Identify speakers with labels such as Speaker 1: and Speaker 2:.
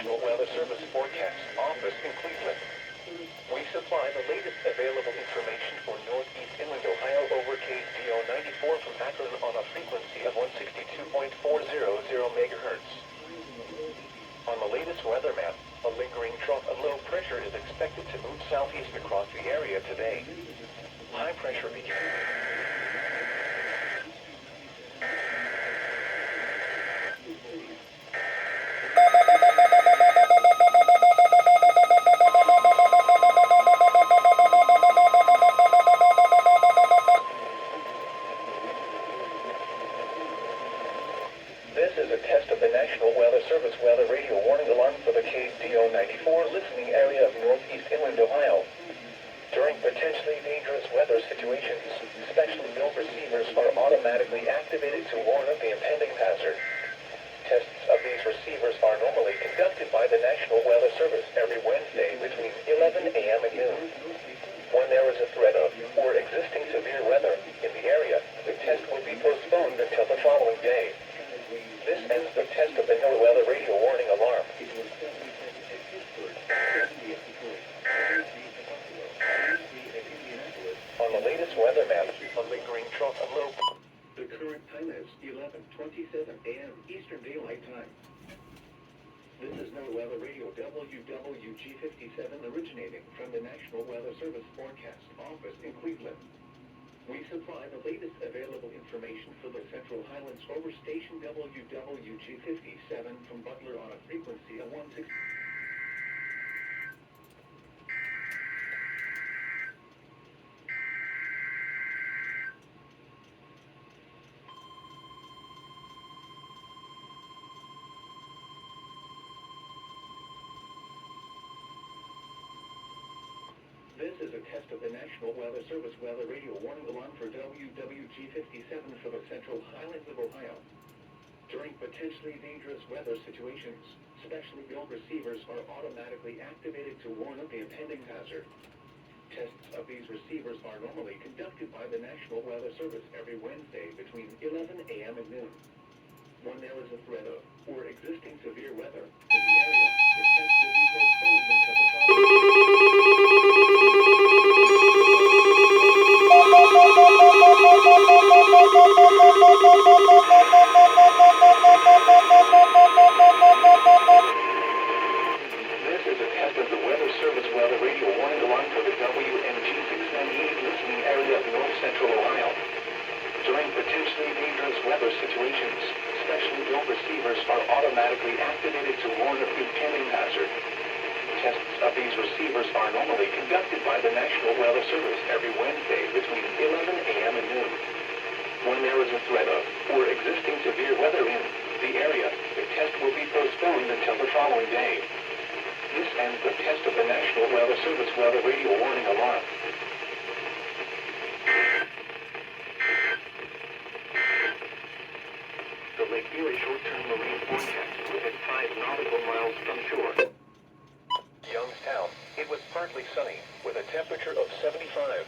Speaker 1: National Weather Service Forecast Office in Cleveland. We supply the latest available information for northeast inland Ohio over KDO 94 from Akron on a frequency of 162.400 megahertz. On the latest weather map, a lingering trough of low pressure is expected to move southeast across the area today. High pressure begins. This is a test of the National Weather Service weather radio warning alarm for the KDO 94 listening area of northeast inland Ohio. During potentially dangerous weather situations, special billed receivers are automatically activated to warn of the impending hazard. Tests of these receivers are normally conducted by the National Weather Service every Wednesday between 11 a.m. and noon. When there is a threat of or existing severe weather in the area, the test will be postponed until the following day. This ends the test of the NOAA weather radio warning alarm. On the latest weather map, a lingering trough of low.
Speaker 2: The current time is 11:27 a.m. Eastern Daylight Time. This is NOAA Weather Radio WWG57 originating from the National Weather Service Forecast Office in Cleveland. We supply the latest available information for the Central Highlands over station WWG57 from Butler on a frequency of 160. This is a test of the National Weather Service weather radio warning alarm for WWG57 for the Central Highlands of Ohio. During potentially dangerous weather situations, specially billed receivers are automatically activated to warn of the impending hazard. Tests of these receivers are normally conducted by the National Weather Service every Wednesday between 11 a.m. and noon. When there is a threat of or existing severe weather in the area, the test will be postponed until the following day. This is a test of the Weather Service weather radio warning alarm for the WMG698 listening area of north central Ohio. During potentially dangerous weather situations, specially billed receivers are automatically activated to warn of the impending hazard. Tests of these receivers are normally conducted by the National Weather Service every Wednesday between 11 a.m. and noon. When there is a threat of or existing severe weather in the area, the test will be postponed until the following day. This ends the test of the National Weather Service weather radio warning alarm. The Lake Erie short-term marine forecast within 5 nautical miles from shore. Youngstown, it was partly sunny with a temperature of 75.